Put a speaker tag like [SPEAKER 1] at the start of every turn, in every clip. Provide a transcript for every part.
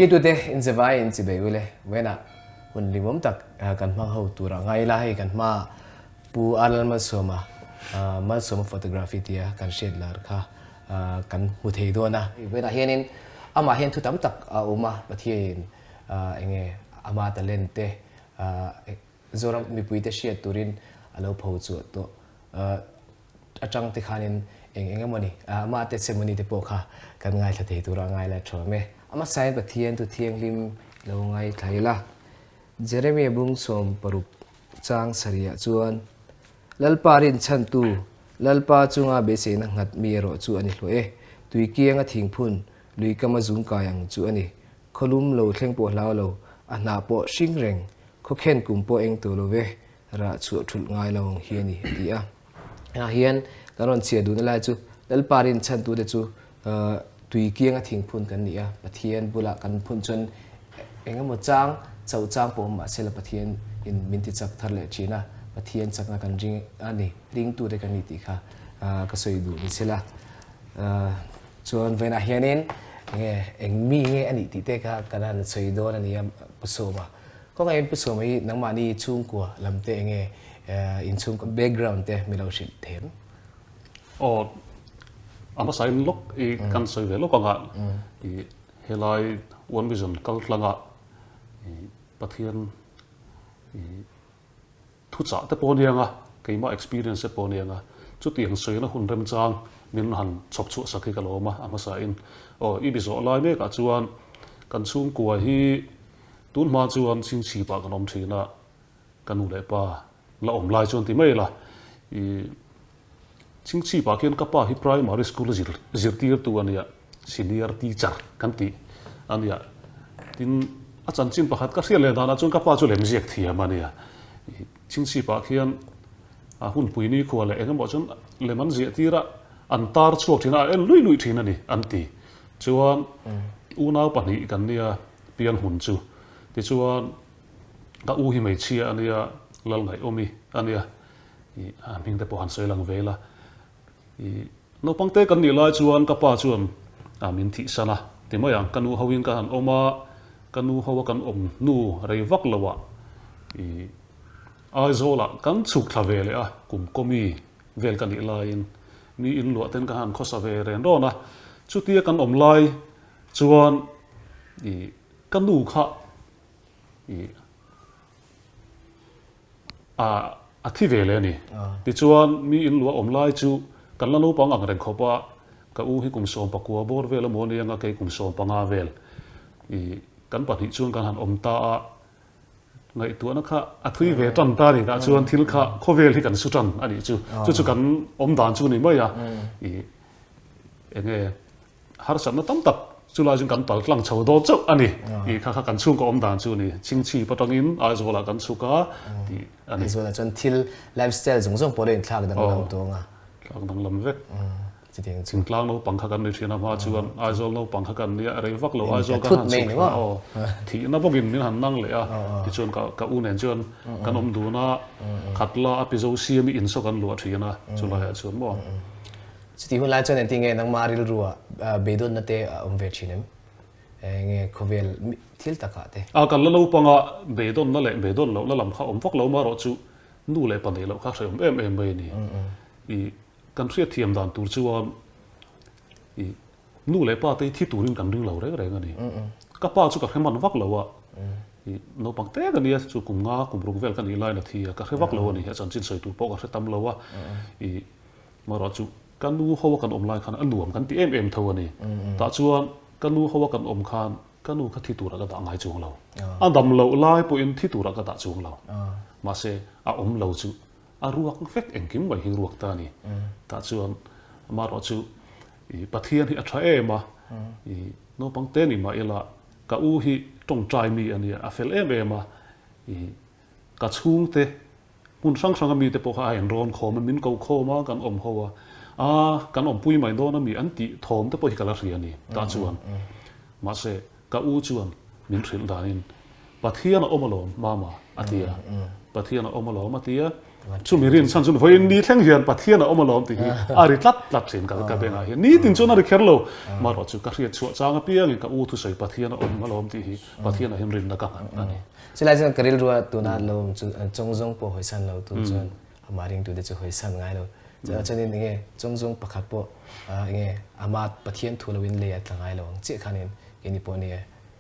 [SPEAKER 1] khi tu te in se vai in se be ule wena hun limom tak kan ma ho tura ngai la hai kan ma pu alal ma soma photography tia kan shed lar kha kan hu thei do na wena hianin ama hian thu tam tak uma pathian enge ama talente zoram mi puite shia turin alo pho chu to atang te khanin enge mani ama te semani te po kha kan ngai tha thei tura ngai la thome ama sai pathian tu thiang lim lo ngai thaila Jeremy bung som paruk chang saria chuan lalparin chan tu lalpa chunga be se na ngat mi ro chu ani hloe tui kianga thingphun lui kama zung kayang chu ani kholum lo thleng po hlaw lo a na po hring reng kho khen kum po eng to lo ve ra chu thul ngai lo hi ani tia a hian karon chia du na lai chu lalparin chan tu de chu tui kianga thingphun kan nia pathian bula kan phun chun enga mo chang chau chang po ma sela pathian in minti chak thar le china pathian chakna kan ring ani ring tu de kan ni ti kha ka soi du ni sela chuan vena hianin nge eng mi nge ani ti te kha kanan soi do na ni pusoma ko ngai pusoma hi nang ma ni chung ko lamte nge in chung background te mi lo shil them
[SPEAKER 2] ama sai lok I kan soi ve lok anga I helai one vision kal tlanga pathian thu cha te pon yanga keima experience pon yanga chu tiang soi na hun rem chang min han chok chu sakhi ka loma ama sa in I bizo lai me ka chuan kan chung kwa hi tun ma chuan sing chi pa kan om thina kanu le pa la om lai chuan ti mai la sing chi pa kian ka pa hi primary school zir tir tu ania senior teacher kan ti ania tin achan chin pakhat ka hrial le dana chuan ka pa chu lem ziak thiam ania sing chi pa khian hun pui ni khuwa le engemaw chuan leman zia tira an tar chuak thina en lui lui thina ni an ti chuan unau pahnih kan nia pian hun chu ti chuan ka u hi mai chia ania lal ngai omi ania ming te po han soi lang vela no pangte kan ni lai chuan ka pa chuan min thi sana ti mai ang kanu hawin ka han oma kanu hawa kan om nu rei vak lawa aizola kan chuk thavele kum komi vel kan ni lain ni in lo ten ka han khosa ve ren ro na chutia kan om lai chuan kanu kha a thi vele ni ti chuan mi in lo om lai chu kan la no pang ang ren khopa ka u hi kum som pakua bor vel mo ni anga ke kum som panga vel kan pahnih chuan kan han om ta ngai tu na kha a thui ve tan ta ri ka chuan thil kha khovel hi kan su tan ani chu kan om dan chu ni mai enge har sam na tam tak chu la jing kan tal tlang chho do chau ani kha kan chung ko om dan chu ni ching chi patang in a zo la kan chu ka ti ani
[SPEAKER 1] zo la chon thil lifestyle zong zong pore in thak dang lam to nga
[SPEAKER 2] thak dang lam vek
[SPEAKER 1] chi tiang
[SPEAKER 2] chung tlang no pangkha kan ni thina ma chuan a zo no pangkha kan ni rei vak lo a zo ka han chu thi na bogin min han nang le ti chuan ka u nen chuan kan om du na khatla apizo siam in so kan lo thina chu la ya chuan mo
[SPEAKER 1] Siti hun lai chon en tinge nang maril ruwa bedon na te ve chinem nge khovel thil taka te
[SPEAKER 2] kan lo panga bedon na le bedon lo la lam kha om vak lo ma ro chu nu le pan lo kha hreum em mai ni kan thria thiam dan tur chuan nu le pa te thi turin kan ring lo re ani ka pa chu ka hreman vak lo wa no pang te kan ya chu kum nga kum ruk vel kan I lai na thi ka hre vak lo ani chan chin soi tu po ka hre tam lo wa ma ro chu kan nu hawa kan om lai khan anuam kan ti em thawani ta chuan kan nu hawa kan om khan kan nu kha thi tura ka da ngai chung lo andam lo lai po in thi tura ka da chung lo ma se a om lo chu a ruak fek engkim mai hi ruak ta ni ta chuan ma ro chu pathian hi a tha ema no pangte ni ma ela ka u hi tong trai mi ani a fel ema ka chung te mun sang sang mi te po kha en ron khom min ko khoma kan om hawa kan om pui mai do na mi an ti thom te po hi kala ria ni ta chuan ma se ka u chuan min thil danin pathian omalom mama atia pathian omalom atia chu mi rin san chun voi ni thleng hian pathian a oma lom ti hi ari tlat thin ka benga hi ni tin chun ari kherlo ma ro chu ka ria chu changa piang ka u thu sei pathian a om lom ti hi pathian a him rin na ka ani
[SPEAKER 1] sila jeng karil ruwa tu na lom chong po hoi san lo tu chon amaring tu de chu hoi san ngai lo chanin nge chong pakhat po nge amat pathian thu lowin le atlangai lo che khanin ini po ni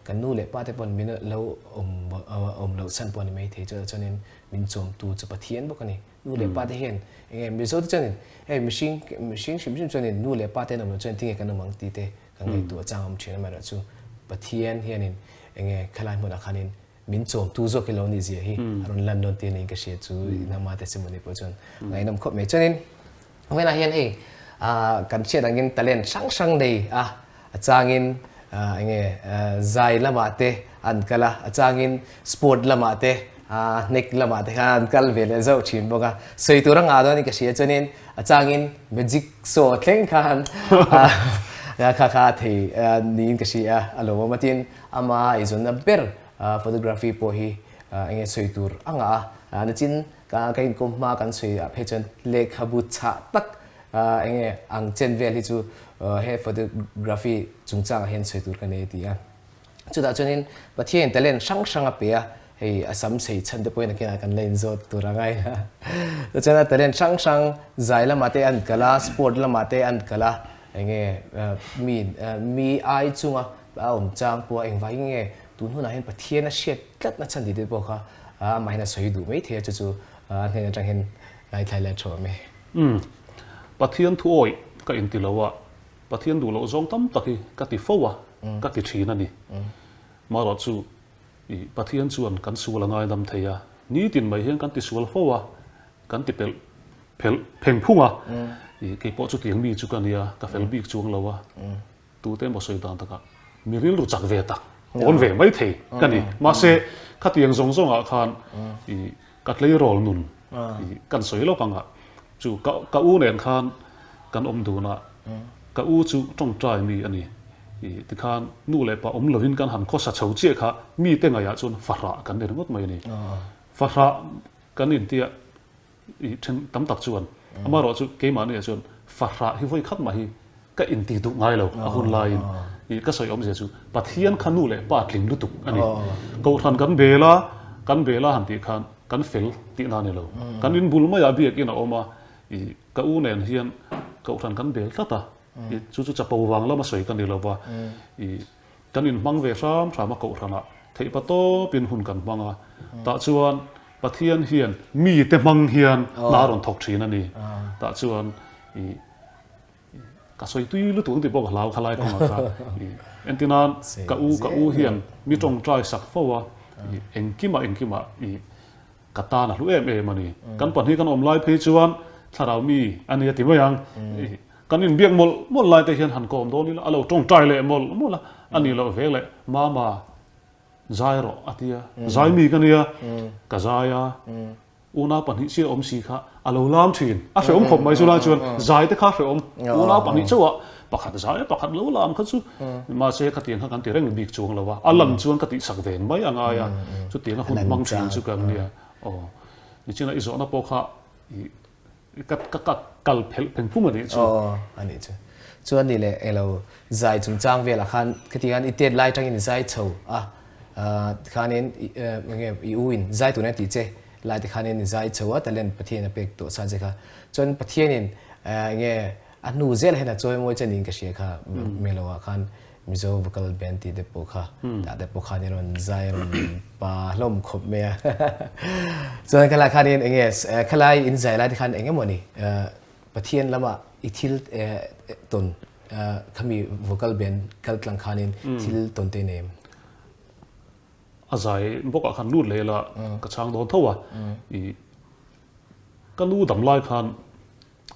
[SPEAKER 1] kan nu le pa te pon min lo om lo san pon mai the chanin min chom tu chu pathian bo kani nu le pa te hen nge mi so chanin machine shim chanin nu le pa te nam chen ting kan mang ti te kan ngai tu chang om chen ma ra chu pathian hianin nge khalai mo na khanin min chom tu zo ke lo ni zia hi aron london te nei ka she chu na ma te simoni po chon ngai nam khop me chanin wena hian hei kan che dangin talent sang dei achangin nge zai lama te an kala achangin sport lama te nek lama te kan kal vele zo chin boga soi turang ado ni ka she chanin achangin magic so thleng khan kha thei nin ka shi alo matin ama izon na ber photography po hi nge soi tur anga na chin ka kain kom ma kan soi phechon lek habu cha tak nge ang chen vel hi chu he photography chungchang hen soi tur kan e ti chu da chonin pathian talent sang a pe hei asam sei chan de point na kan len zot turangai na chana talent sang zai la mate an kala sport la mate an kala nge mi ai chunga om chang po eng vai nge tun huna hen pathian a shet tlat na chan di de bo kha mai na soi du mai the chu ne chang hen ngai thai la tho me
[SPEAKER 2] pathian thu oi ka in ti lawa pathian du lo zong tam taki ka ti fowa ka ki thina ni ma ro chu i pathian chuan kan su la ngai dam theya ni tin mai hian kan ti sual fowa kan ti pel pheng phunga i ke po chu tiang mi chu kan ya ka fel bik chuang lawa tu te mo soi dan taka mi ril ru chak ve tak on ve mai thei kani ma se kha tiang zong a khan i ka tlei rol nun i kan soi lo panga chu ka u nen khan kan om du na ka u chu tong trai mi ani i ti khan nu le pa om lovin kan han kho sa chho che kha mi te nga ya chun fara kan de ngot mai ni fara kan in tia i then tam tak chuan ama ro chu ke ma ni chuan fara hi voi khat ma hi ka in ti du ngai lo a hun lai i ka soi om je chu pathian khanu le pa tling lu tuk ani ko than kan bela han ti khan kan fel ti na ni lo kan in bul ma ya bi ki na oma i ka u nen hian ko than kan bel tata i chu chapo wang la ma soi kan ni lo wa i kan in mang ve sam ma ko thana thei pa to pin hun kan manga ta chuan pathian hian mi te mang hian na ron thok thina ni ta chuan i ka soi tui lu tu ti bo ka lau khalai ko ma ka entinan ka u hian mi tong trai sak fowa engkima i kata na lu em ani kan pan hi kan om lai phe chuan tharau mi ani ti mayang kan in biak mol lai te hian han kom do ni alo tong trai le mol ani lo ve le mama zairo atia zai mi kan ya ka zaya una pan hi si om si kha alo lam thin a fe om khop mai chu la chuan zai te kha fe om una pan hi chuwa pakhat zai pakhat lo lam kha chu ma se kha tiang kha kan ti reng bik chuang lawa alam chuan ka ti sak ven mai anga ya chu tiang hun mang thin chu kan nia ni china izo na po kha ka kal pheng phum ani chu
[SPEAKER 1] ani chu chuan ni le elo zai chung chang vela khan khatian itet lai tang in zai chho khanin nge uin zai tu na ti che lai te khanin zai chho talent pathian pek to sa je kha chon pathian in nge anu zel hena choi mo chanin ka she kha melowa khan mizo vocal band ti de po kha ta de po kha ni ron zai ron pa lom khop me chon khala khanin nge khalai in zai lai khan enge mo ni pathian lama ithil ton khami vocal band kal tlang khanin thil ton te nem
[SPEAKER 2] azai boka khan lut le la ka chang don thowa i ka lu dam lai khan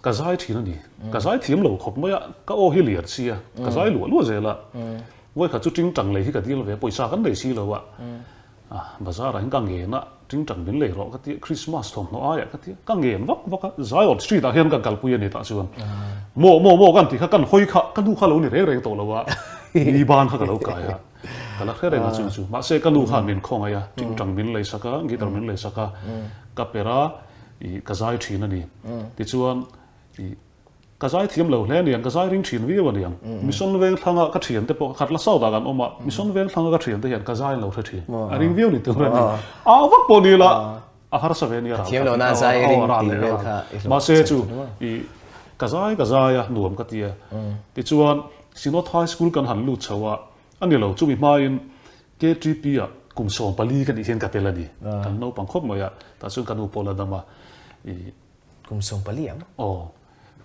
[SPEAKER 2] ka zai thina ni ka zai thiam lo khop maya ka o hi liar chia ka zai lu zela voi kha chu ting tang le hi ka dil ve poisa kan le si lo wa bazar ang ka nge na ting tang bin le ro ka ti christmas thom no aya ka ti ka nge vak zai on street a hian ka kal puya ni ta chuan mo kan ti kha kan hoi kha kan du kha lo ni re to lo wa ni ban kha ka lo ka ya kala khere na chu ma se ka lu kha min khong aya ting tang bin le saka gitar min le saka ka pera cái giải thìn này thì chuan cái giải thiêm lâu lên liền cái giải ring thìn vi vào liền mission về thằng cái thìn thế bộ khát là sau đó gan ôm mission về thằng cái thìn thế hiện cái giải lâu thế thìn ring view này từ rồi vắt bộ đi là har sa về này
[SPEAKER 1] thiêm lâu na giải ring tì về cả
[SPEAKER 2] mà sẽ chu cái giải nuông cái tia thì chuan Sinot High School kan han lut chawa ani lo chumi main KTP a kum som pali kan hian ka telani kan no pang khop moya ta chung kan upola dama
[SPEAKER 1] kum som pali am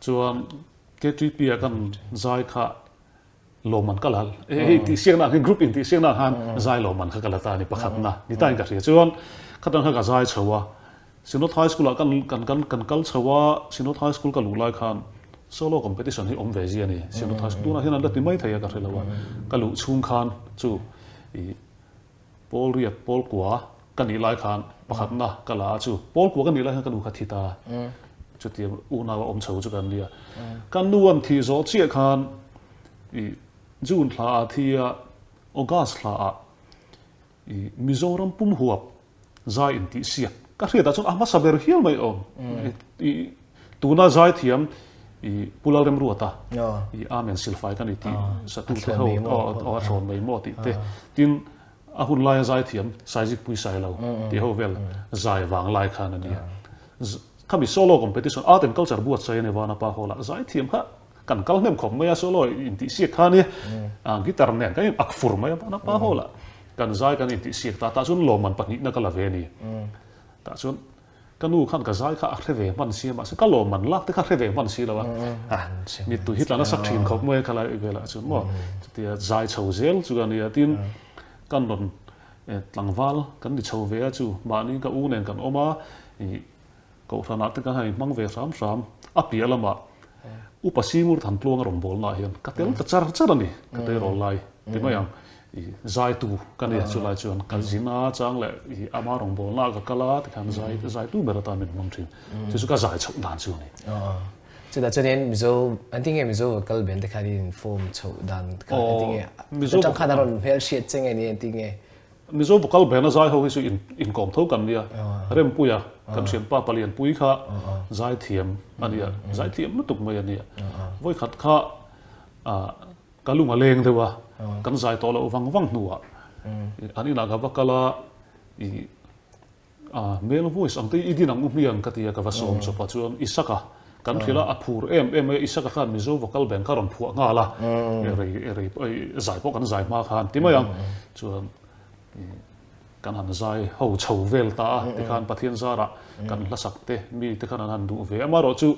[SPEAKER 2] chuan KTP a kan zai kha loman kalal ti siang na group in ti siang na han zai loman kha kalata ni pakhat na ni tain ka ri chuan khatang kha ka zai chawa Sinot High School kan kal chawa Sinot High School ka lulai khan solo competition hi om ve ji ani sino thas tu na hian la ti mai thaya ka thela ka lu chung khan chu pol kwa kan ni lai khan pakhat na kala chu pol kwa kan ni lai kan u kha thita chu ti u na wa om chho chu kan lia kan nuam thi zo chi khan june thla thia august thla mizoram pum huap zai in ti sia ka thia ta chu ama saber hial mai om tu na zai thiam pulau rem ruata amen silfai kan iti satu ho o thon mai mo ti te tin a hun lai zai thiam sai ji pui sai lo ti ho vel zai wang lai khan ani khami solo competition art and culture buat sai ne wana pa hola zai thiam ha kan kal nem khom mai solo inti si khani guitar ne kan ak fur mai na pa hola kan zai kan inti si ta chun lo man pakni na kala ve ni ta chun kanu khan ka zai kha akhe ve man si ma se ka lo man lak te kha ve man si lawa ni tu hit la sak thin khop moi khala vela chu mo ti zai chho zel chu gan ya tin kan don tlangwal kan ni chho ve chu ma ni ka u nen kan oma ko thana te kan hai mang ve ram apia lama upasimur than tlong rom bol na hian ka tel ta char ani ka te ro lai ti ma yang zai tu kan ya chulai chuan kan zina chang le ama rong bol na ka kala ti kan zai tu berata min mong thin chu ka zai chok dan chu ni
[SPEAKER 1] chu da chen mizo an ting mizo kal ben te khani form chok dan ka ting mizo chang khana ron fel shit cheng ani an ting
[SPEAKER 2] mizo vocal ben zai ho hi su in kom tho kan nia rem puya kan siam pa palian pui kha zai thiam ania zai thiam nu tuk mai ania voi khat kha kalunga leng dewa kan zai to lo wang nuwa ani na ga vakala male voice ang te idinang umian katia ka vasom so pachuan isaka kan khila aphur em isaka khan mizo vocal ben karon phu nga la ere zai po kan zai ma khan timayang chuan kan han zai ho chho vel ta te khan pathian zara kan la sakte mi te khan han du ve amaro chu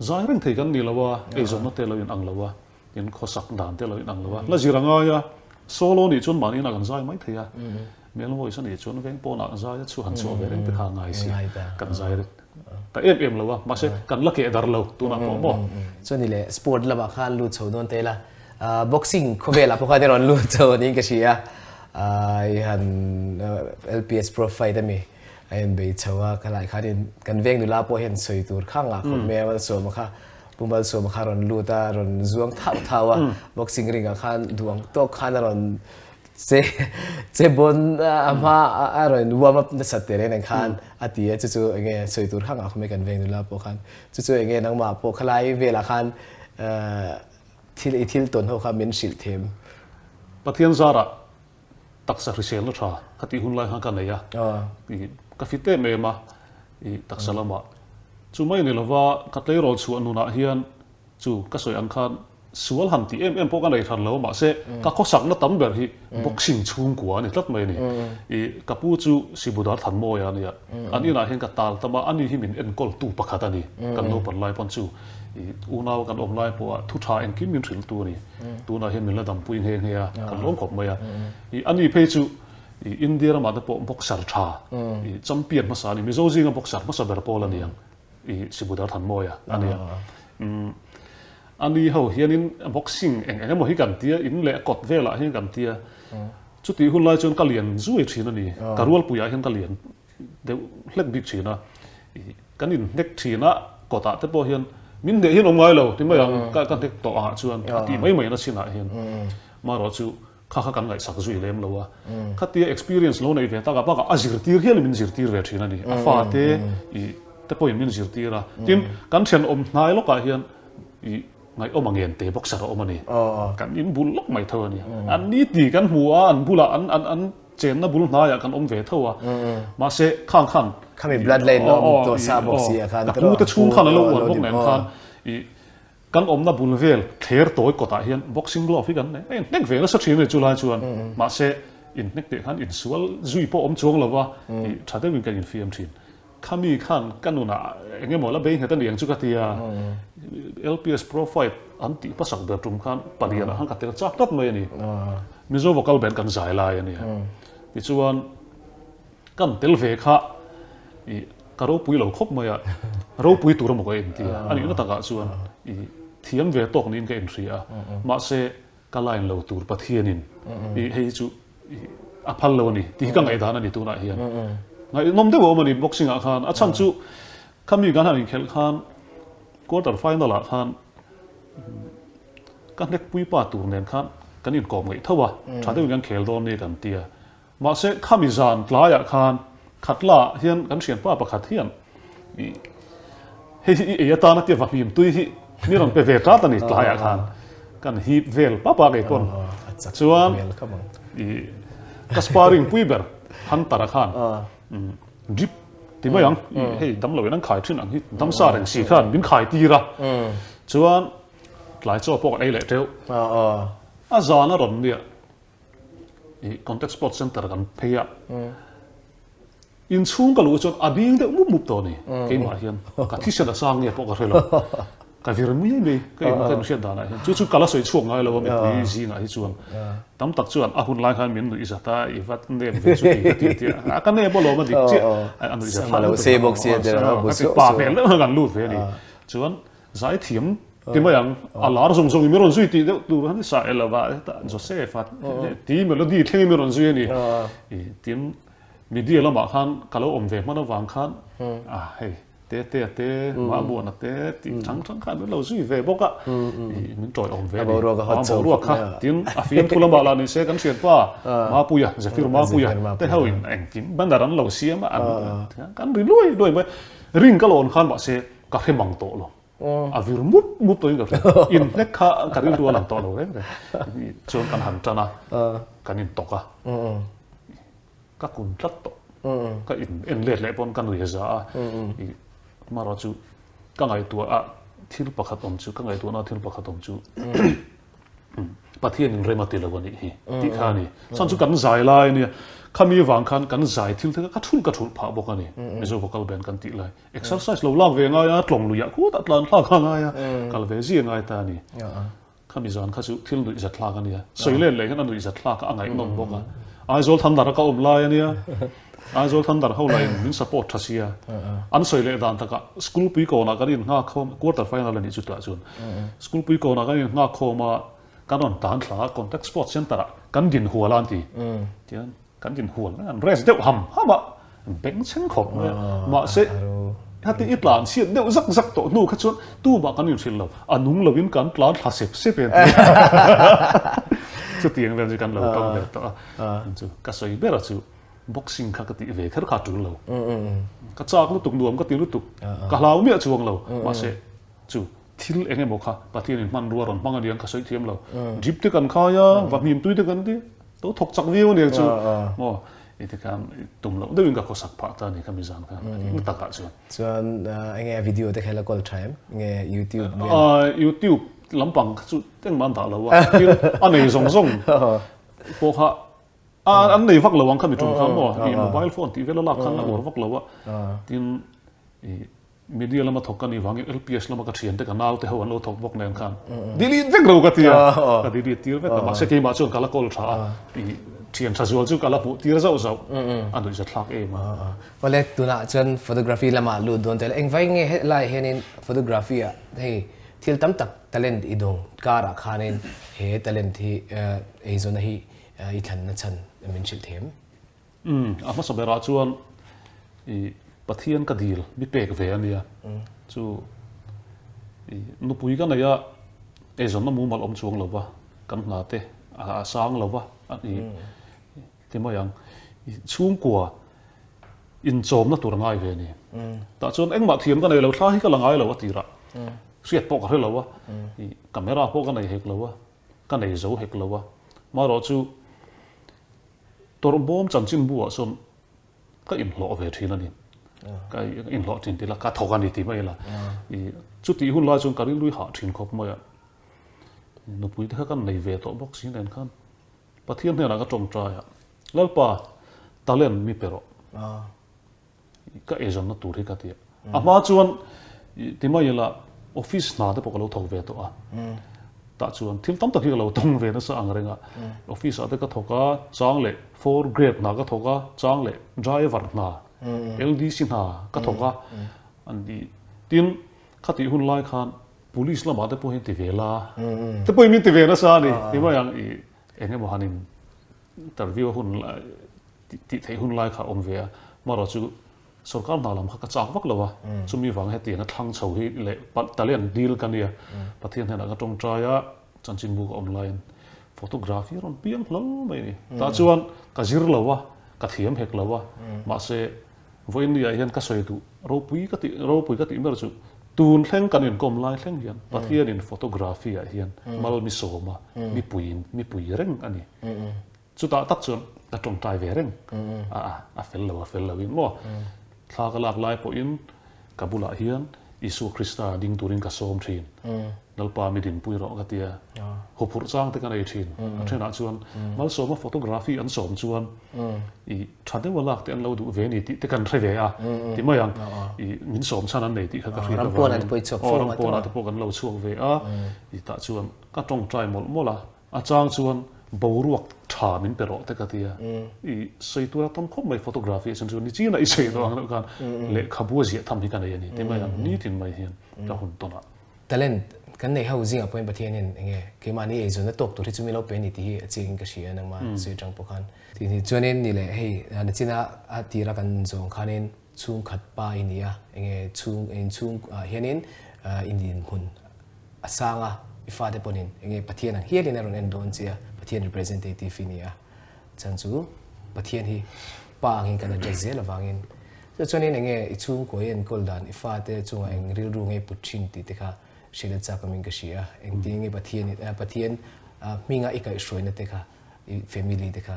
[SPEAKER 2] zai reng thei kan ni lawa e zon na te lo in ang lawa in khosak dan te lo in ang lawa la jiranga ya solo ni chun mani na kan zai mai theya mel voice ni chun veng po na zai chu han chu ve reng te kha ngai si kan zai ta em lawa ma se kan la ke dar lo tu na mo
[SPEAKER 1] so ni le sport la ba khan lu chho don te la boxing khobela po kha de ron lu chho ni ka sia ai han LPS pro fight mi ai be chawa khalai khanin kan veng du la po hen soi tur khanga khom me wa so ma kha pumbal so ma kha ron lu ta ron zuang thawa boxing ring a khan duang to khan ron se bon ama ron warm up na satere nen khan atia chu enge soi tur khanga khom me kan veng du la po khan chu enge nang ma po khalai vela khan thil ton ho kha min sil them
[SPEAKER 2] pathian zara taksa risel no tha khati hun lai ha ka nei ya ka fite me ma taksa lama chu mai ni lova katlei ro chu anu na hian chu ka soi ang khan sual han ti em po ka nei than lo ma se ka kho sak na tam ber hi boxing chung kwa ni tlat mai ni ka pu chu sibudar than mo ya ni ya ani na hen ka tal tama ani hi min en kol tu pakhat ani kan no pan lai pon chu unaw kan om lai po thu tha en kim min thil tu ni tu na hen min la dam puin he ya kan lom khop mai ya ani phe chu India ma da po boxer tha champion ma sa ni mizo jinga boxer ma sa ber po la ni yang sibudar than mo ya ani ya ani ho hianin boxing eng mo hi kan tia in le kot vela hi kan tia chuti hun lai chon kalian zui thina ni karwal puya hian kalian de hlek big thina kanin nek thina kota te po hian min de hian omngai lo ti mai ka nek to a chuan ti mai na china hian ma ro chu kha kan ngai sak zui lem lo wa khatia experience lo nei ve ta ga ba ka azir tir hian min zir tir ve thina ni a fa te I te point min zir tira tin kan thian om hnai lo ka hian I ngai om angen te boxer om ani kan in bul lok mai tho ni an ni ti kan hua an bula an chen na bul hnai kan om ve tho wa ma se khang khang
[SPEAKER 1] kami bloodline nom to sa boxi khan
[SPEAKER 2] tu te chung khan lo wan bok nen khan I kan om na bul vel thler toy ko ta hian boxing glove kan ne nek ve la sa thin le chu lai chuan ma se in nek te khan in sual zui po om chuang lo wa I thade win kan in fiam thin kami khan kanuna enge mola be ngata niang chu ka tia LPS profile anti pasak ber tum khan palian han ka te chak tat mai ni mizo vocal band kan zai lai ani ti chuan kan tel ve kha I karo pui lo khop mai a ro pui tur mo ko en tia ani na ta ka chuan I thiam ve tok nin ka entry a ma se ka line lo tur pathianin I hei chu a phal lo ni ti ka ngai dan ani tu na hian ngai nom de bo mani boxing a khan a chang chu kami gan han khel khan quarter final a khan kan nek pui pa tur nen khan kan in kom ngai thawa thade gan khel don ni kan tia ma se kami zan tla ya khan khatla hian kan sian pa pakhat hian hei e ta na ti va him tui hi ni ron pe ve ta ta ni tla ya khan kan hi vel pa pa ge kon chuan I kasparing pui ber han tara khan drip ti mai ang hei dam lo nan khai thin ang hi dam sa reng si khan bin khai ti ra chuan tlai chaw pok ei le teu a zana ron nia I contact sport center kan pheya in chung ka lu chuan abing de mup mup to ni ke ma hian ka thi se da sang nge pok ka relo ka vir mi me ka im ka nusia dana hian chu kala soi chuang ngai lo me pui ji nga hi chuan tam tak chuan a hun lai khan min nu izata I vat ne ve chu ti ti a ka ne bolo ma dik chi an nu izata
[SPEAKER 1] malo se boxi de ra bu so
[SPEAKER 2] pa pe le kan lu ve ni chuan zai thiam ti ma yang a lar zong zong mi ron zui ti de tu han sa ela ba ta Joseph ti melody theng mi ron zui ni I tim media lama khan kalo om ve mana wang khan a hei te ma bu na te ti chang khan lo zui ve boka min toy om ve
[SPEAKER 1] ba ro ka hot
[SPEAKER 2] ba ro kha tin a fiam thula ba la ni se kan sian pa ma pu ya zafir ma pu ya te hau in eng kim bandaran lo siam an kan ri loi mai ring kalon khan ba se ka khemang to lo a vir mut to ga in nek kha ka ri ru lang to lo re chon kan han chana kan in to ka ka kun tlat to ka in let le pon kan ri za I ma ro chu ka ngai tu a thil pakhat om chu ka ngai tu na thil pakhat om chu pathian in remati lo ni hi ti kha ni san chu kan zai lai ni khami wang khan kan zai thil the ka thul pha bok ani mezo vocal band kan ti lai exercise lo lang ve nga ya tlong lu ya ku ta tlan thla kha nga ya kal ve ji ngai ta ni khami zan kha chu thil lu za thla ka ni ya soile le kan nu za thla ka angai nom bok a aizol than dar ka om lai ani ya aizol than dar ho lai min support thasia an soile dan ta ka school pui ko na ka rin nga khom quarter final ani chu ta chun school pui ko na ka rin nga khoma kanon tan thla contact sport center kan din hualan ti tian kan din hual an res deuh ham hama beng cheng khop ma se hati itlan si deuh zak to nu kha chun tu ba kan in thil lo anung lovin kan tlan thla sep en chu tiang len kan lo tong le to chu ka soi bera chu boxing kha ka ti ve khar kha tu lo ka chak lu tuk nuam ka ti lu tuk ka hlau mi chuang lo ma se chu thil enge mo kha pathian in man ruaron manga diang ka soi thiam lo jip te kan kha ya wa mim tui te kan ti to thok chak viu ne chu mo ite kan tum lo dewin ka ko sak pha ta ni ka mi zan ka ni ta ka
[SPEAKER 1] chuan enge video te khela call time nge YouTube
[SPEAKER 2] YouTube lampang chu teng man ta lo wa anei zong po kha an nei vak lo wang kha mi tum kha mo I mobile phone ti vela la khan la or vak lo wa tin media lama thokkan I wang LPS lama ka thian te ka naw te ho an lo thok bok nen khan dili vek lo ka tia ka dili tir vek ma se ke ma chon kala kol tha I thian tha zual chu kala pu tir zau anu za thlak e ma
[SPEAKER 1] wale tuna chuan photography lama lu don tel eng vai nge lai henin photography a hei thil tam tak talent idong kara khanin he talent hi ei zona hi I than na chan min chil them
[SPEAKER 2] ama sabera chuan I pathian ka dil mi pek ve ania chu nu pui ka na ya e zon na mu mal om chuang lo ba kan na te a sang lo ba thì mà yang chung của in chom na tur ngai ve ni ta chon eng ma thiam ka nei lo thla hi ka langai lo atira siat po ka re lo camera po ka nei hek lo ka nei zo hek lo ma ro chu tor bom chan chin bu som ka in lo ve thina ni ka in lo tin ti la ka thokan ni ti mai la chu ti hun la chung ka ri lui ha thin khop ma ya no pui ta kan nei ve to box sin den khan pathian ne na ka tong tra ya lalpa talent mi pero ka ejon na tur hi ka ti ama chuan ti mai la office na de pokalo thok ve to ta chuan thil tam tak hi lo tong ve na sa angrenga office ate ka thoka chang le for grade na ka thoka chang le driver na LDC na ka thoka an di tin khati hun lai khan police la ma te po hin ti ve la te po min ti ve na sa ni ti mai yang enge mo hanin interview hun lai ti thei hun lai kha om ve ma ro chu सरकार नालम का चाक वक लवा चुमी वांग है तिना थंग छौ hi le talian deal kan ya pathian hena ka tong traya chanchin bu online photography ron piang hlo mai ni ta chuan ka zir lawa ka thiam hek lawa ma se voin ni hian ka soi tu ro pui ka ti mer chu tun thleng kan in kom lai thleng hian pathian in photography a hian mal mi soma mi pui reng ani chu ta tak chuan ka tong tai ve reng a fel lo in mo thla ka lak lai po in kabula hian isu krista ding turin ka som thin nalpa mi din pui ro ka tia hopur chang te ka nei thin athena chuan mal soma photography an som chuan I thade walak te an lo du ve ni ti te kan thre ve a ti ma yang I min som chan an nei ti kha ka thri ka
[SPEAKER 1] pon an poi chok
[SPEAKER 2] form pon at po kan lo chuak ve a I ta chuan ka tong trai mol mola a chang chuan boruak tha min pero te ka tia I sei tura tom khop mai photography san chu ni chi na I sei do ang kan le khabu zia tham hi kan ai ni te mai ang ni tin mai hian ka hun tona
[SPEAKER 1] talent kan nei housing a point pathian in nge ke mani e zona tok to ri chumi lo pe ni ti ching ka shia nang ma sui tang pokhan ti ni chuanin ni le hei na china a tira kan zong khanin chung khat pa inia nge chung hianin indian hun asanga ifa de ponin nge pathian an hialin aron en don chia pathian representative inia chanchu pathian hi pa ngin kan jazel awangin so chuanin nge chung ko en koldan ifa te chunga eng ril ru nge puchin ti te kha shila cha kaming ka shia eng ti nge pathian minga ikai shroina te kha family te kha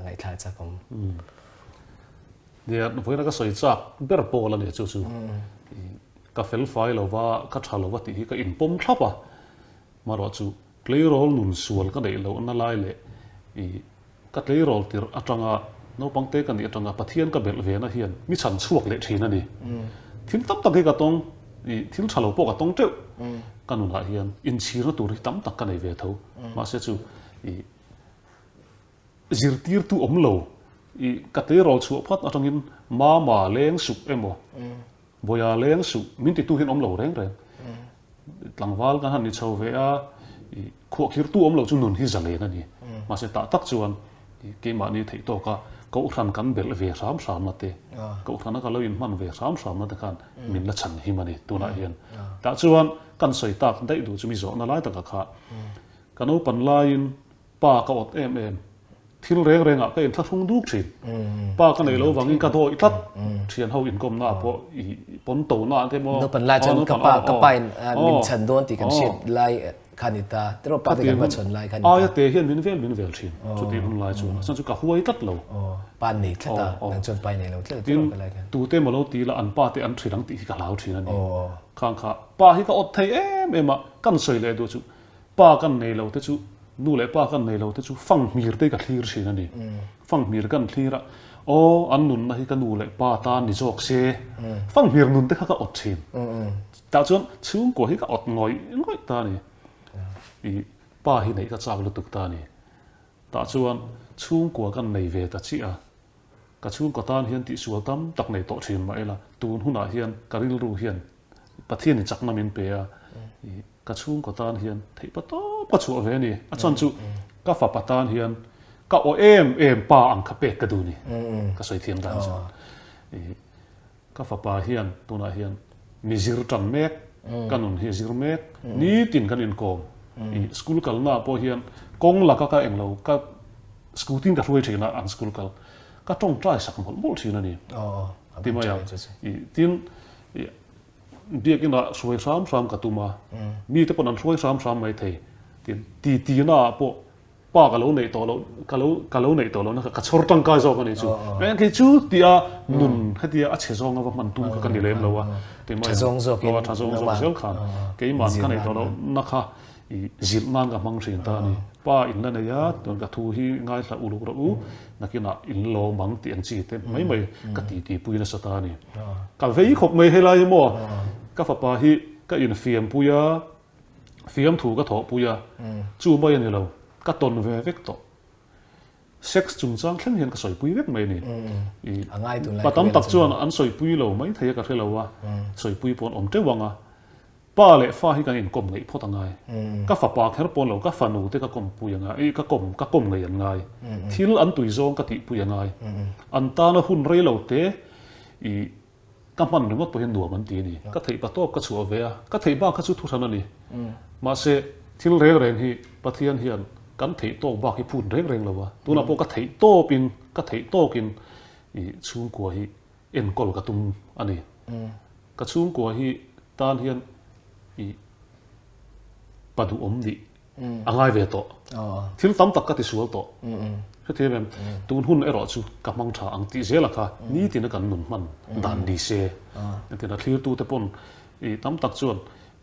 [SPEAKER 1] ngai thla cha kam
[SPEAKER 2] dia no poina ka soi chak ber pola ni chu ka fel file wa ka thalo wa ti ka in pom thapa ma ro chu play role nun sual ka dei lo na lai le I ka play role tir atanga no pangte kan ni atanga pathian ka bel ve na hian mi chan chuak le thina ni thil tam tak ka tong I thil thalo po ka tong teu kanuna hian in chir na tur tam tak ka nei ve tho ma se chu I zirtir tu omlo I ka te rol chu phat atangin ma leng suk emo boya leng su min ti tu hin omlo reng tlangwal kan han ni chho ve a I kho khir tu omlo chu nun hi zale na ni ma se ta tak chuan ke ma ni thei to ka ko thran kan bel ve ram na te ko thana ka lo in man ve ram na te khan min la chan hi mani tu na hian ta chuan kan soi tak dai du chu mi zo na lai ta ka kha kanu pan lain pa ka ot em thil reng a ka in thung duk thin pa ka nei lo wangin ka do I that thian ho in kom na po I pon to na te mo
[SPEAKER 1] no pan la chan ka pa in min chan don ti kan shit lai khanita tero pa te kan ma chon lai khanita
[SPEAKER 2] ya te hian min vel thin chu ti hun lai chu san chu ka huai tat lo
[SPEAKER 1] pan nei thata nang chon pai nei lo tle
[SPEAKER 2] tin tu te mo lo ti la an pa te an thirang ti ka lau thin ani khang kha pa hi ka ot thei em a kan soi le do chu pa kan nei lo te chu nu le pa kan nei lo te chu fang mir te ka thlir thin ani fang mir kan thira an nun na hi ka nu le pa ta ni jok se fang mir nun te kha ka ot thin ta chuan chung ko hi ka ot ngoi ta ni I pa hi nei ka chak lu tuk ta ni ta chuan chung ko kan nei ve ta chi a ka chung ko tan hian ti sual tam tak nei to thin mai la tun huna hian karil ru hian pathian ni chakna min pe a ka chung ko tan hian thei pa to pa chu ve ni a chan chu ka fa patan hian ka o em pa ang kha pe ka du ni ka soi thiam dan cha ka fa pa hian tuna hian mi zir tan mek kanun hi zir mek ni tin kan in kom I school kal na po hian kong la ka eng lo ka school tin ka ruai thina an school kal ka tong trai sak mol thina ni ti mai ya tin dia kina ruai sam ka tuma mi te pon an ruai sam mai thei tin ti na po pa ka lo nei to lo ka lo nei to lo na ka chor tang ka zo ka ni chu ngai ke chu tia nun ha tia a che zong a man tu ka ni lem lo wa ti mai
[SPEAKER 1] zong zo ki
[SPEAKER 2] tha zong zo sel khan ke man ka nei to lo na kha i zil man ga mang thin ta ni pa in na ya ton ka thu hi ngai sa u lu ro u na ki na in lo mang ti an chi te mai ka ti pui na sa ta ni ka vei khop mai helai mo ka fa pa hi ka in fiam puya fiam thu ka tho puya chu mai ni lo ka ton ve vek to sex chung chang khen hian ka soi pui vek mai ni
[SPEAKER 1] angai tu lai
[SPEAKER 2] patam tak chuan an soi pui lo mai thei ka thelo wa soi pui pon om te wanga pa le fa hi kan in kom ngei phot angai ka fa pa kher pon lo ka fa nu te ka kom pui anga e ka kom ngei an ngai thil an tui zong ka ti pui angai an ta na hun rei lo te I ka man rimot po hin nuam an ti ni ka thei pa top ka chu ve a ka thei ba ka chu thu than ani ma se thil reng hi pathian hian kan thei to ba ki phun reng lo wa tu na po ka thei to kin I chung ko hi en kol ka tum ani ka chung ko hi tan hian I padu om di angai ve to thil tam tak ka ti sual to he the mem tun hun ero chu ka mang tha ang ti zela kha ni tin kan nun man dan di se tin a thlir tu te pon I tam tak chuan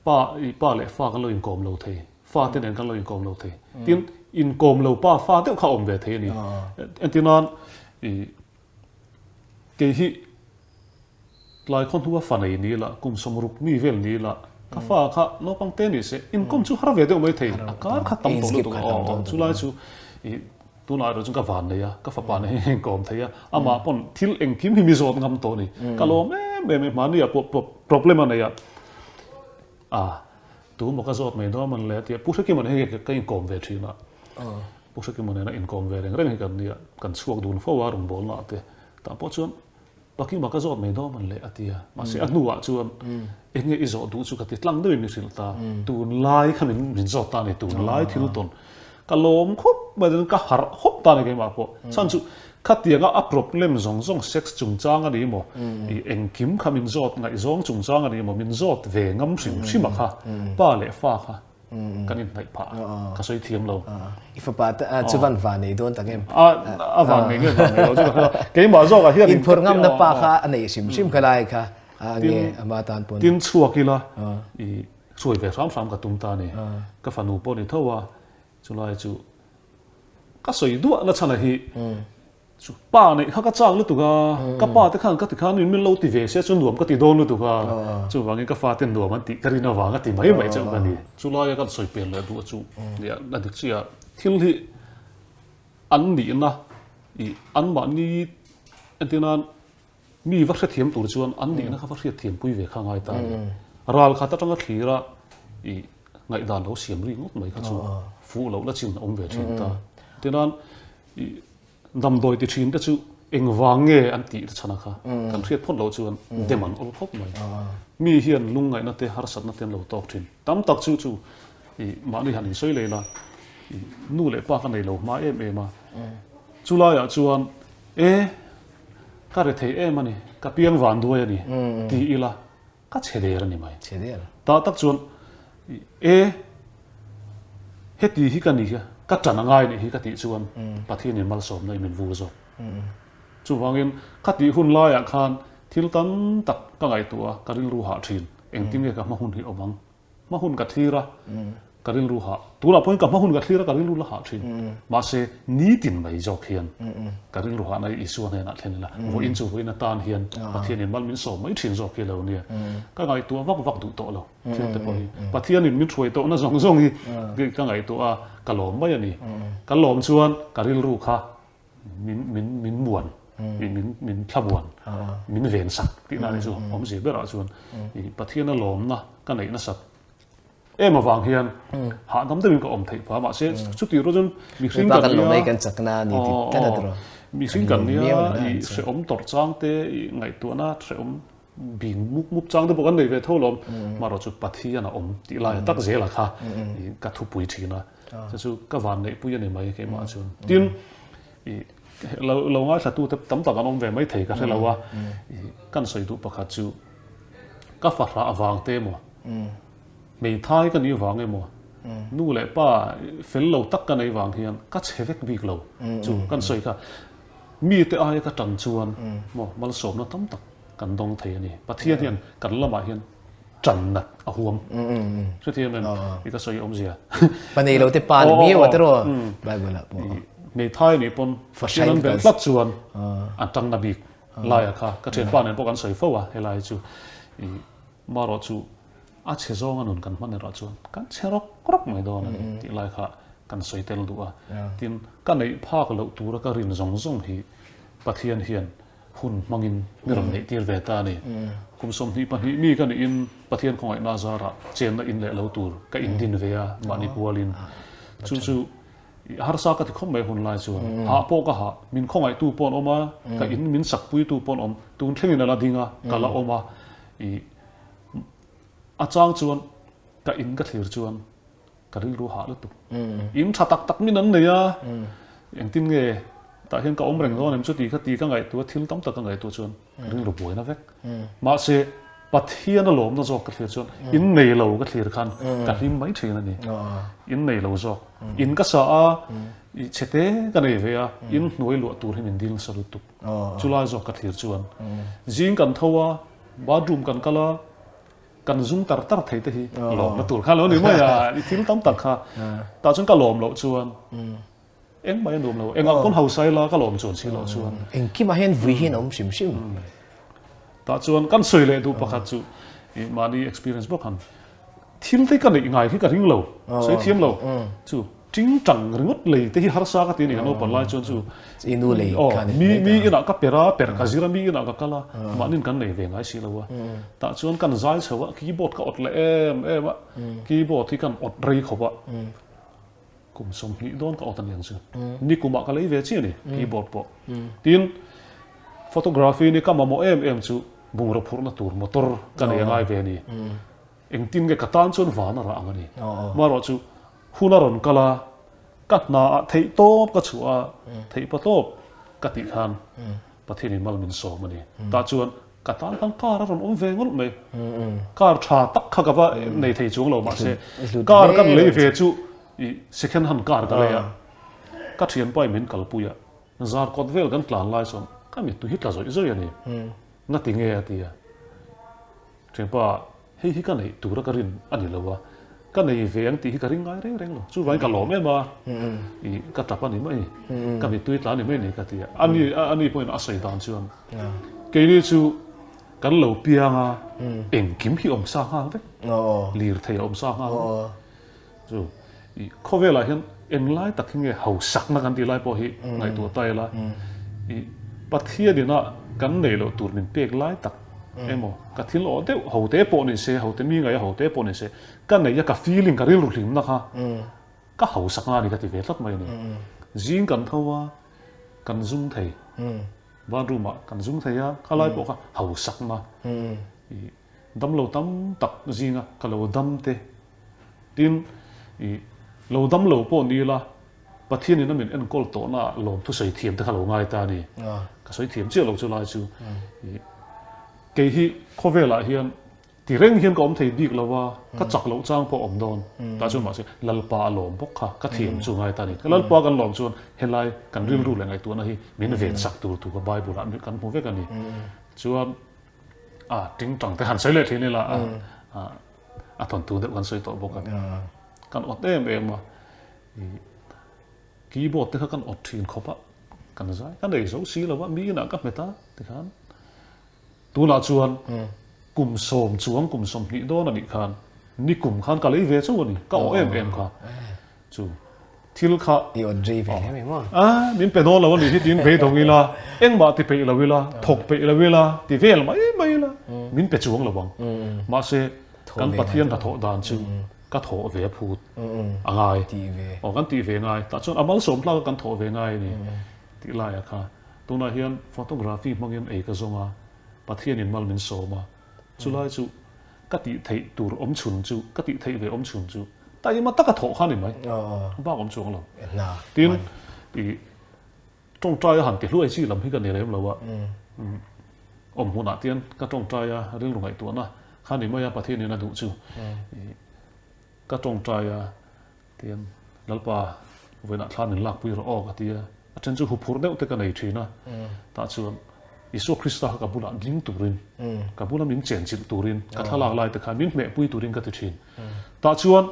[SPEAKER 2] pa le fa kan lo in kom lo thei fa te nen kan lo in kom lo thei tin in kom lo pa fa te kha om ve thei ni en tin an I ke hi lai khon huwa fa nei ni la kum somruk mi vel ni la ka fa kha no pang te ni se in kom chu har ve de mai thei a kar kha tam to lo chu lai chu I tu na ro chung ka van nei ya ka fa pa nei kom thei ya ama pon thil eng kim hi mi zot ngam to ni ka lo me ma ni ya problem ana ya tu mo ka zot mai do man le ti pu ki man he ka in kom ve thina pu ki man na in kom ve reng kan ni kan chuak dun fo wa rung bol na te ta po chuan paki ma ka zot mai do man le atia ma se anu wa chuan enge I zo du chu ka ti tlang de mi sil ta tun lai khamin min zot ta ni tun lai thil ton ka lom khop ma den ka har hop ta ni ke ma po chan chu khatianga a problem zong sex chung chang ani mo I eng kim khamin zot ngai zong chung chang ani mo min zot ve ngam sim kha pa le fa kha kanin nai pa ka soi thiam lo
[SPEAKER 1] ifa pa chu van nei don ta game
[SPEAKER 2] van nei nge lo chu ke ma zo ka hian
[SPEAKER 1] in for ngam na pa kha anei sim khalai kha nge ama tan pon
[SPEAKER 2] tin chuakila I soi ve sam ka tum ta ni ka fanu po ni thowa chulai chu ka soi du na chana hi chu pa nei kha ka chang lu tu ka pa te khan ka ti khan min lo ti ve se chu nuam ka ti don lu tu ka chu wangi ka fa ten nuam an ti ka ri na wanga ti mai chu ka ni chu lai ka soi pe le du chu ya na dik chia thil hi an ni na I an ma ni antinan mi va kha thiam tur chuan an ni na kha va kha thiam pui ve kha ngai ta ral kha ta tanga thira I ngai dan lo siam ri ngot mai kha chu fu lo la chin om ve thin ta tinan dam doi ti thin ta chu eng wange an ti chana kha kan riat phon lo chuan deman ol khop mai mi hian lung ngai na te har sat na ten lo tok thin tam tak chu I ma ni han in soi le la nu le pa ka nei lo ma ma chu la ya chuan ka re thei mani ka piang van duai ani ti ila ka chheder ani mai
[SPEAKER 1] chheder
[SPEAKER 2] ta tak chuan heti hi ka ni ka chana ngai ni hi ka ti chuan pathian in mal som nei min vu zo chu wangin ka ti hun la ya khan thil tam tak ka ngai tua ka ril ru ha thin eng tim nge ka ma hun hi awang ma hun ka thira ka ril ru ha tu la point ka ma hun ka thira ka ril ru la ha thin ma se ni tin mai zo khian ka ril ru ha nai isu ne na thlen la vo in chu vo in tan hian pathian in mal min som mai thin zo ki lo ni ka ngai tua vak du to lo thil te poi pathian in min throi to na zong hi ka ngai tua ka lom mai ani ka lom chuan ka ril ru kha min muan min thlabuan min ven sak ti na ni chu om je bera chuan I pathian a lom na ka nei na sak mà vàng hiền hạ nắm tới mình có ẩm thịt và mà sẽ chút tiền rồi chứ mình sinh cần
[SPEAKER 1] lo mấy cần chắc na ni thì cái đó rồi
[SPEAKER 2] mình sinh cần nia sẽ ẩm tọt trang te ngày tuổi na sẽ ẩm bình múc trang tới bộ cái này về thâu lom mà rồi chút bát hi na ẩm tí lại tắc dễ là kha cả thu bụi chỉ na chứ chút cái vàng này bụi này mấy cái mà chứ tiên lâu ngay là tu tập tấm tắc anh về mấy thầy cả thế là wa căn soi tu bạc chu các phát ra vàng tê mà mấy thái cái này vàng em mà nu lại ba phèn lâu tắc cái này vàng hiền các chế vết bị lâu chu căn soi cả mi te ai cái trần chuan mà sớm nó tấm tắc cần đông thầy này bắt thiên hiền cần là mà hiền trần nát à huống thế thì mình cái soi ông gì à
[SPEAKER 1] bên này lâu te pan mi ở đó Bible là
[SPEAKER 2] mấy thái này pon phát hiện về lắc chuan anh trăng nạp lại à cả cái chuyện pan này bọn soi phô à hay là chu mà rồi chu à chế do anh cần mà này rồi chu cái chế róc mấy đó này thì lại cả cần soi tel đủ à tin cái này pha cái lẩu tu ra cái rin rong thì bắt hiện hiện hun mangin miram này tiệt về ta này cũng xong thì bắt mi cái này in bắt hiện không ai nazara chen là in lệ lẩu tu cái in din về à manipualin chu har sa ka ti khom mai hun lai chu ha po ka ha min khongai tu pon oma ka in min sak pui tu pon om tun thlengin ala dinga kala oma I achang chuan ka in ka thlir chuan ka ril ru ha lu tu in tha tak min an neya eng tin nge ta hian ka om reng ron em chu ti ka ngai tu thil tam tak ka ngai tu chuan ril ru boina vek ma se pathian a lom na zok ka thlir chuan in nei lo ka thlir khan ka him mai thina ni in nei lo zok in ka sa a chete ka nei ve a in noi lo tur hin dil sa lu tu chulai zok ka thlir chuan jing kan thowa bathroom kan kala kan zoom tar thei te hi lom na tur kha lo ni mai a thil tam tak kha ta chuan ka lom lo chuan eng mai lom lo eng a kon hausai la ka lom chuan si lo chuan
[SPEAKER 1] eng ki ma hen vui hin om sim
[SPEAKER 2] ta chuan kan soi le du pakhat chu mani experience bok han thil te kan ngai khi ka ring lo soi thiam lo chu chính chẳng ringot lei te hi har sa ka ti ni no pan lai chuan chu
[SPEAKER 1] inu lei
[SPEAKER 2] kan mi ina ka per ka zira mi ina ka kala manin kan nei ve ngai si lo wa ta chuan kan zai chawa keyboard ka ot le em a keyboard thi kan ot rei khowa kum som ni don ka otan yang chu ni kuma ka lei ve chi ni keyboard po tin photography ni kama mo em chu bungra phurna tur motor kan ei ngai ve ni eng tin ge katan chon wana ra angani maro chu hunaron kala katna thei top ka chua thei pa top ka ti khan pathin in malmin so mani ta chuan katan kan kar ron om ve ngol me kar tha tak kha ka ba nei thei chung lo ma se kar kan lei ve chu I second hand car ka le ya ka thian pai min kalpuya zar kot vel kan tlan lai son ka mi tu hit la zo ya ni na ti nge ati ya trepa hei hi ka nei tu ra ka rin ani lo wa ka nei ve ang ti hi ka ring ngai reng lo chu vai ka lo me ma I ka tapa ni mai ka mi tu tla ni mai ni ka ti ya ani point a sai dan chuan ke ni chu kan lo pianga eng kim hi om sa ha ve lir thei om sa ha chu I khovela hian eng lai tak hinge hau sak na kan ti lai po hi ngai tu tai la I pathia dina kan nei lo tur min pek lai tak emo ka thil o de ho te po ni se ho te mi ngai ho te po ni se kan nei ya ka feeling ka ril ru hlim na kha ka hau sak na ni ka ti ve tlat mai ni jing kan thowa kan zum thei bathroom ma kan zum thei ya khalai po ka hau sak na I dam lo tam tak jinga ka lo dam te tin I lo dam lo po ni la pathian in min en kol to na lom thu sei thiam te khalo ngai ta ni ka sei thiam che lo chu lai chu ke hi khovela hian ti reng hian ko om thei bik lawa ka chak lo chang po om don ta chu ma se lalpa lom bok kha ka thiam chu ngai ta ni lalpa kan lom chuan helai kan ril ru le ngai tu na hi min ven sak tu ka bible an kan mu ve kan ni chuan ting tang te han sei le thini la a thon tu de kan sei to bok kan ot em ma keyboard te kan ot thin khopa kan zai kan dei zo si lawa mi na ka meta te khan tu na chuan kum som ni do na ni khan ni kum khan ka lei ve chu ni ka o em kha chu thil kha
[SPEAKER 1] I on dri ve me mo
[SPEAKER 2] min pe do lawa ni hi tin ve dong ila eng ma ti pe la wila thok pe la wila ti vel mai la min pe chuang lawang ma se kan pathian da tho dan chu ka tho ve phut angai
[SPEAKER 1] ti ve
[SPEAKER 2] kan ti ve ngai ta chon amal som tla kan tho ve ngai ni ti la ya kha tuna hian photography mangin ei ka zonga pathian in mal min so ma chulai chu ka ti thei tur om chun chu ka ti thei ve om chun chu ta ma ta ka tho kha ni mai ba om chung lo
[SPEAKER 1] na
[SPEAKER 2] tin I trong trai hẳn tiệt lui chi làm hi kan ne lem lo wa huna tian ka trong trai ril rungai tu na khani maya pathian na du chu ka trong trai tian lalpa voina thlan in lak pui ro o ka tia achen chu hupur deuh te ka nei thina ta chuan Isu Krista ka bula ling turin ka bula min chen chin turin ka thalak lai te kha min me pui turin ka ti thin ta chuan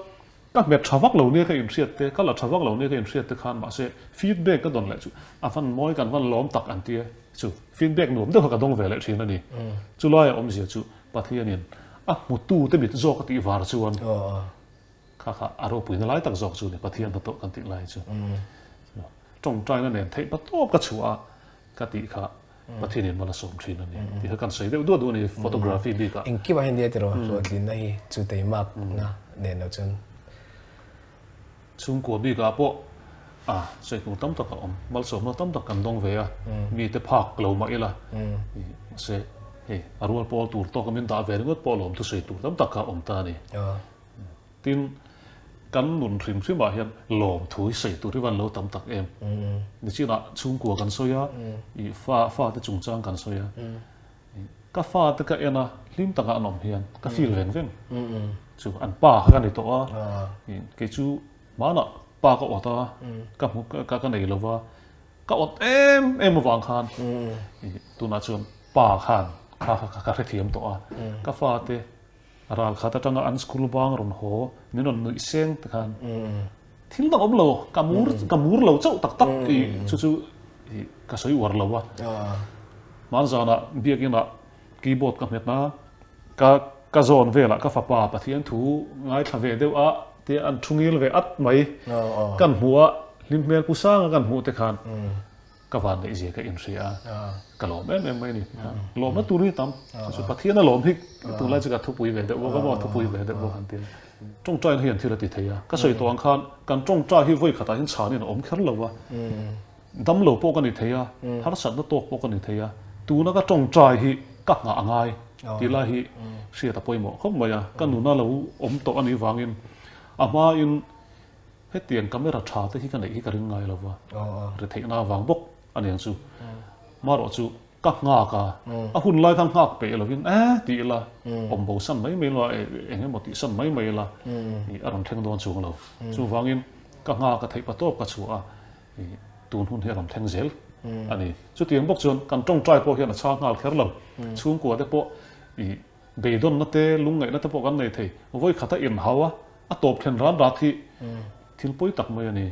[SPEAKER 2] ka me thawak lo ne ka in riat te ka la thawak lo ne ka in riat te khan ma se feedback ka don le chu a van moi kan van lom tak an tia chu feedback nuam de ka dong ve le thin ani chu lai om zia chu pathianin a mu tu te bit zo ka ti war chuan kha aro pui na lai tak zok chu ne pathian to kan ti lai chu trong trai na nen thei pa top ka chua ka ti kha pathianin mala som thin ani ti kan sei de du ni photography bi ka
[SPEAKER 1] in ki ba hin dia tero so din nai chu te mak na nen no chun
[SPEAKER 2] chung ko bi ka po sei ku tam tak om mal som no tam tak kan dong ve mi te phak lo ma ila se arwal pol tur to kamin da ve ngot polom tu sei tur tam tak ka om ta ni tin kan nun thrim thrim ba hian lom thui sei tur ri van lo tam tak em ni chi na chung ko kan soya I fa te chung chang kan soya ka fa te ka ena lim taka anom hian ka feel veng veng chu an pa ka ni to ke chu mana pa ka ota ka mu ka nei lova ka ot em wang khan tu na chuan pa khan ka thiam to ka fa te ral khata tanga an school bang ron ho ninon nui seng te khan thil dang om lo kamur lo chau tak tak chu ka soi war lo wa man zana biakina keyboard ka metna ka zon vela ka fa pa pathian thu ngai thave deu a te an thungil ve at mai kan huwa limel pusang kan hu te khan ka van de je ka in ria ka lom em mai ni lom na turi tam chu pathian na lom hik tu la cha thu pui ve de wo ka bo thu pui ve de wo han tin trong trai hian thila ti theya ka soi tawang khan kan trong trai hi voi khata hin chhanin om khar lo wa dam lo po kan ni theya har sat na tok po kan ni theya tu na ka trong trai hi ka nga angai ti la hi sia ta poimo khom maya kan nu na lo om to ani wangin ama in he tiang camera tha te hi kan nei hi ka ring ngai lo wa re thei na wang bok ani ang chu maro chu ka nga ka a hun lai thang ngak pe lo vin ti la om bo san mai lo enge mo ti san mai la ni aron theng don chu lo chu wangin ka nga ka thei pa top ka chu a tun hun he ram theng zel ani chu tiang bok chon kan tong trai po hian a cha ngal kher lo chung ko de po be don na te lung ngai na te po kan nei thei voi khata in hawa a top thlen ran ra thi thil poi tak mai ani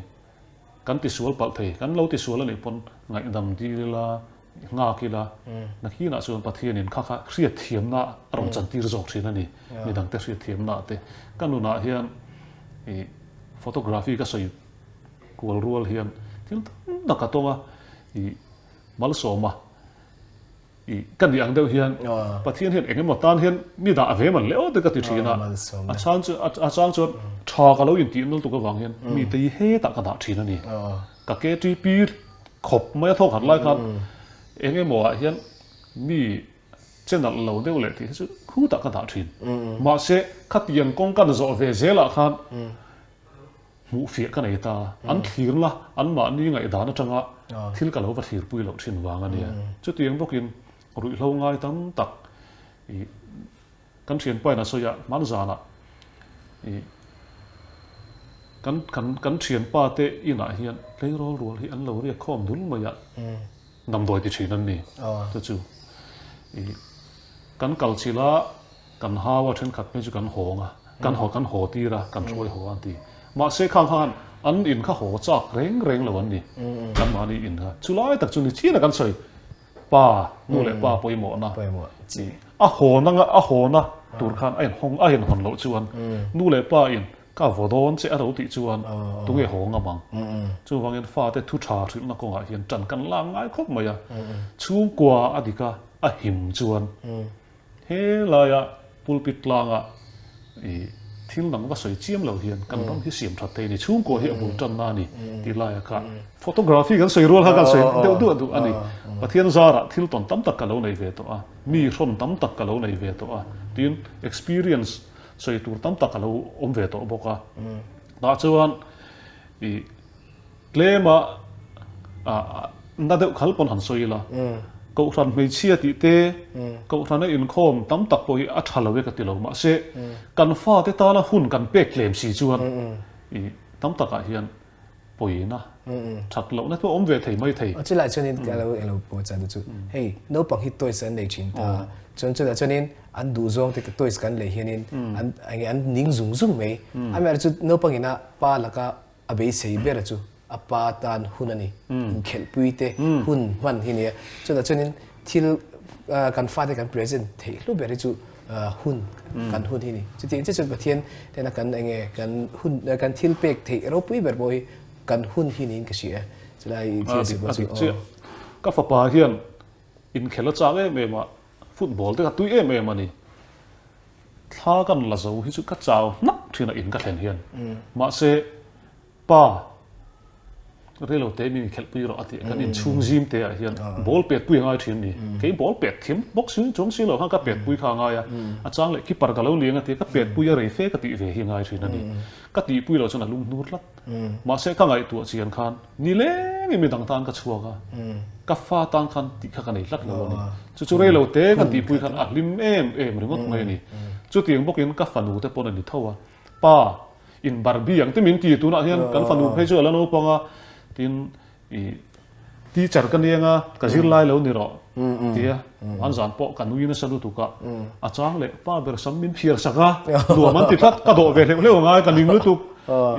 [SPEAKER 2] kan ti sual pal thei kan lo ti sual ani pon ngai dam di la nga ki la na hi na chuan pathian in kha hriat thiam na rom chan tir jok thin ani ni dang te hriat thiam na te kan nu na hian photography ka soi kual rual hian thil na ka tonga mal soma kan di ang deuh hian pathian hian engemaw tan hian mi da ave man leo te ka ti thina a chang chu tha ka lo in ti nol tu ka wang hian mi te he ta ka da thina ni ka ke ti pi khop mai thok hat lai khan engemaw hian mi channel lo deuh le ti chu khu ta ka da thin ma se khat yang kong kan zo ve zela khan mu fia ka nei ta an thir la an ma ni ngai da na tanga thil ka lo va thir pui lo thin wang ani chu tiang bokin rui lo ngai tam tak kan thian pai na soya man zana kan thian pa te ina hian leirol rol hi an lo ria khom dul maya nam doi ti thin an ni chu kan kal chila kan hawa then khat me chu kan honga kan ho ti ra kan troi ho an ti ma se khang khan an in kha ho chak reng lo an ni kan ma ni in kha chulai tak chu ni china kan soi pa nu le pa poimo na
[SPEAKER 1] chi
[SPEAKER 2] a ho na tur khan ai hong a hin hon lo chuan nu le pa in ka vodon che a ro ti chuan tu nge ho nga mang chu wangin fa te thu tha thil na ko nga hian chan kan la ngai khop maya chung kwa adika a him chuan he la ya pulpit langa thil nang va soi chiam lo hian kan ram hi siam that te ni chung ko hi abul tan na ni ti la ya ka photography kan soi rol ha kan soi du ani pathian zara thil ton tam tak ka lo nei ve to a mi ron tam tak ka lo nei ve to a tin experience soi tur tam tak ka lo om ve to boka na chuan klema na deuh khal pon han soi la ko ran mei chia ti te ko ran in khom tam tak poi a thalawe ka ti lo ma se kan fa te ta na hun kan pek klem si chuan i tam tak a hian poi na thak lo na to om ve thei mai thei
[SPEAKER 1] chỉ là cho nên cái là bộ chân được chứ hey nếu bằng hit tôi sẽ lấy chín ta cho nên anh đủ dùng thì tôi sẽ lấy hiện nên anh nín dùng mấy anh mà chứ nếu bằng ina pa là cái abe sei bê chứ apa tan hun anh khel pui te hun man hi nè cho nên til kan fa thì kan present thì lúc bê chứ hun kan hun hi nè chứ tiếng chứ bát thiên thế là kan anh nghe kan til pek thì rồi pui bê boy kan hun hi nè cái gì cho lại thì sự bớt chứ
[SPEAKER 2] các pha pa hian in khela chang em mà football te ka tui em ani tha kan la zo hi chu ka chaw nak thina in ka thlen hian ma se pa relo te mi khel pui ro ati kan in chung jim te a hian ball pet pui ngai thin ni ke ball pet thim box chu chung si lo ha ka pet pui kha ngai a chang le keeper ka lo liang ati ka pet pui a rei fe ka ti ve hi ngai thin ani ka ti pui lo chana lung nur lat ma se ka ngai tu chian khan ni le mi dang tan ka chua ka fa tang khan ti kha ka nei lat lo ni chu relo te kan ti pui khan a lim em ringot mai ni chu tiang bokin ka fanu te pon ani thowa pa in barbie yang te min ti tu na hian kan fanu phei chu la no panga tin i teacher kan yenga ka zir lai lo ni ro tia an zan po kan ui na salu tu ka a chang le pa ber sam min phiar saka du man ti that ka do ve le ngai kan ning lu tu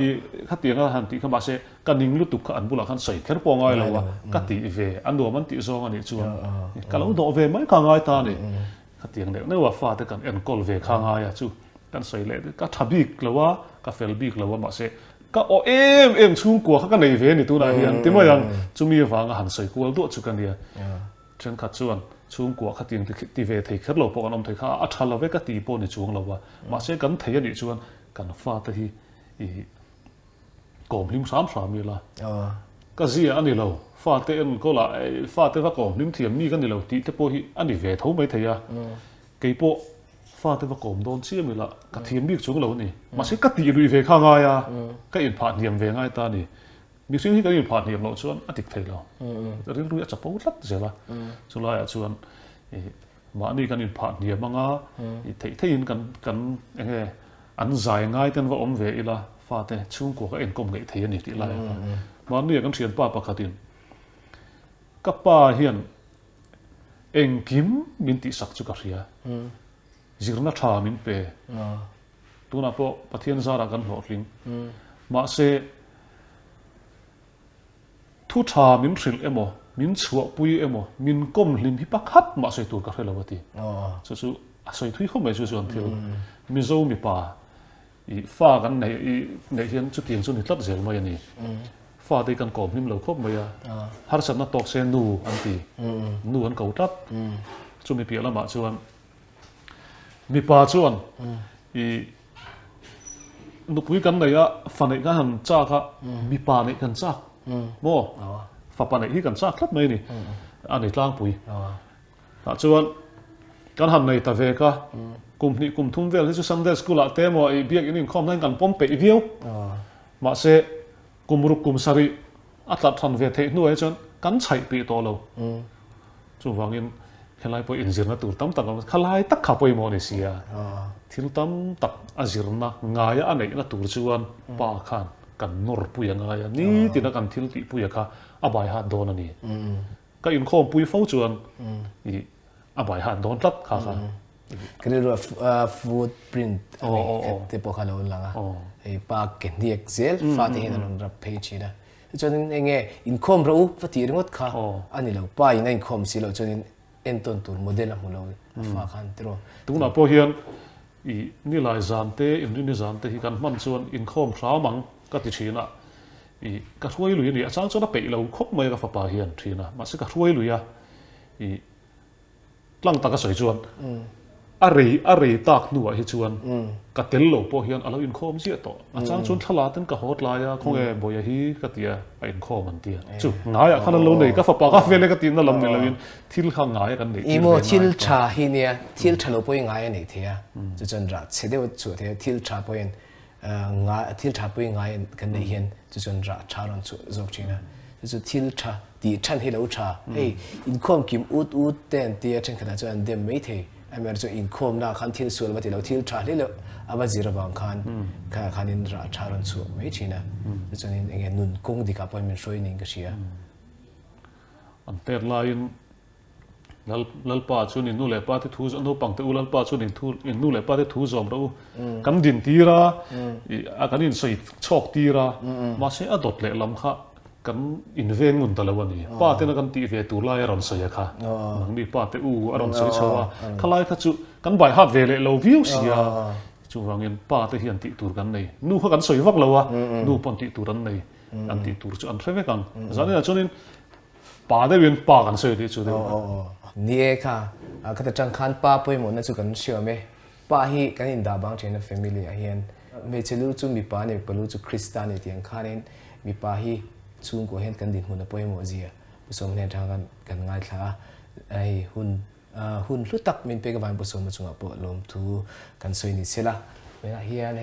[SPEAKER 2] i kha tianga han ti kha ma se kan ning lu tu ka an bula khan sai kher po ngai lo wa ka ti ve an du man ti zong ani chuan ka lo do ve mai ka ngai ta ni kha tiang le ne wa fa te kan en kol ve kha ngai ya chu kan sai le ka thabik lo wa ka fel bik lo wa ma se ka o em chung kwa kha ka nei ve ni tu na hian ti mo yang chumi wanga han sai kual do chu kan nia chen kha chuan chung kwa kha ting ti ve thei kher lo po kan om thei kha a thala ve ka ti po ni chung lo wa ma se kan thei ani chuan kan fa ta hi i kom lim sam mi la ka zia ani lo fa te en ko la fa te va kom lim thiam ni kan ni lo ti te po hi ani ve tho mai thei a ke po fa te va kom don chi mi la ka thiam bik chung lo ni ma se ka ti lui ve kha nga ya ka in pha niam ve ngai ta ni mi sing hi ka in pha niam lo chuan atik thei lo rin ru ya chapo lat zela chu la ya chuan ma ni kan in pha niam anga i thei in kan enge an zai ngai ten va om ve ila fa te chung ko ka en kom ngai thei ani ti la ma ni kan thian pa khatin ka pa hian eng kim min ti sak chu ka ria zirna tha min pe tuna po pathian zara kan hlo tling ma se thu tha min ril emo min chua pui emo min kom lim hi pakhat ma se tur ka relawati chu a soi thui khom mai chu chuan thil mi zo mi pa i fa kan nei hian chu tiang chu ni tlat zel mai ani fa te kan kom lim lo khop mai a har san na tok se nu an ti nu an ko tat chu mi pi lama chuan mi pa chuan i nupui kan nei a fanei ka han cha kha mi pa nei kan cha mo fa pa nei hi kan cha thlat mai ni ani tlang pui ta chuan kan han nei ta ve ka kum thum vel chu sunday school a te mo i biak in khom nan kan pom pe viu ma se kum sari atlat than ve thei nu ai chon kan chai pi to lo chu wangin khelai po injir na tur tam tak khalai tak kha poi mo ni sia thil tam tak azirna ngaya anei na tur chuan pa khan kan nor puya ngaya ni tina kan thil ti puya kha abai ha don ani ka in khom pui fo chuan i abai ha don tlat kha
[SPEAKER 1] cái đó footprint te po khalo langa ei pa ken di excel fa te hin an rap page da cho nên anh nghe income ro fa ti ringot kha ani lo pa ina income si lo cho nên enton tur model am lo fa khan tro
[SPEAKER 2] tu na po hian i ni lai zan te in ni zan te hi kan man chuan income thra mang ka ti thina i ka ruai lui ni achang chona pe lo khop mai ka fa pa hian thina ma se ka ruai lui ya i tlang ta ka soi chuan a rei tak nu hi chuan ka tel lo po hian alo income chi to achang chun thala ten ka hot la ya khong e boya hi ka tia a income an tia chu ngaya khana lo nei ka fa pa ka vele ka tin na lam ni lovin thil kha ngaya kan nei
[SPEAKER 1] imo thil tha hi nia thil thalo poi ngaya nei thia chu chon ra chede chu the thil tha poi thil tha poi ngaya kan nei hian chu chon ra tha ron chu zok china chu thil tha ti chan hi lo tha hey income kim ut ten ti chen khana chuan dem mai the amer chu income na khan thil sul ma ti lo thil tha le lo aba zira bang khan khanin ra tharon chu mai china chuan in enge nun kong di ka appointment roi ning ka sia
[SPEAKER 2] an ter lain lalpa chu nin nu le pa te thu no pang te u lalpa chu nin thu in nu le pa te thu zom ro kan din tira a kan in soi chok tira ma se adot le lam kha kan inveng mun talawani pa te na kan ti ve tu lai ron soi kha nang ni pa te u aron soi chawa khalai kha chu kan bai hat ve le lo view sia chu wangin pa te hian ti tur kan nei nu kha kan soi vak lo wa nu pon ti tur an nei an ti tur chu an theve kang zani chunin pa de win pa kan soi ti chu de
[SPEAKER 1] nie kha ka ta chang khan pa poi mo na chu kan sia me pa hi kan in da bang chen family a hian me chelu chu mi pa ne palu chu christian ni tiang khanin mi pa hi chung ko hen kan din mun poi mo zia busom ne thang kan ngai thla ai hun lu tak min pe ka ban busom chunga po lom thu kan soi ni sela me hian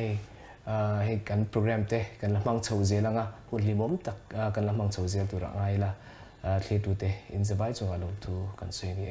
[SPEAKER 1] hei kan program te kan lamang chho zelanga hun limom tak kan lamang chho zel tu ra ngai la thli tu te in zabai chunga lom thu kan soi ni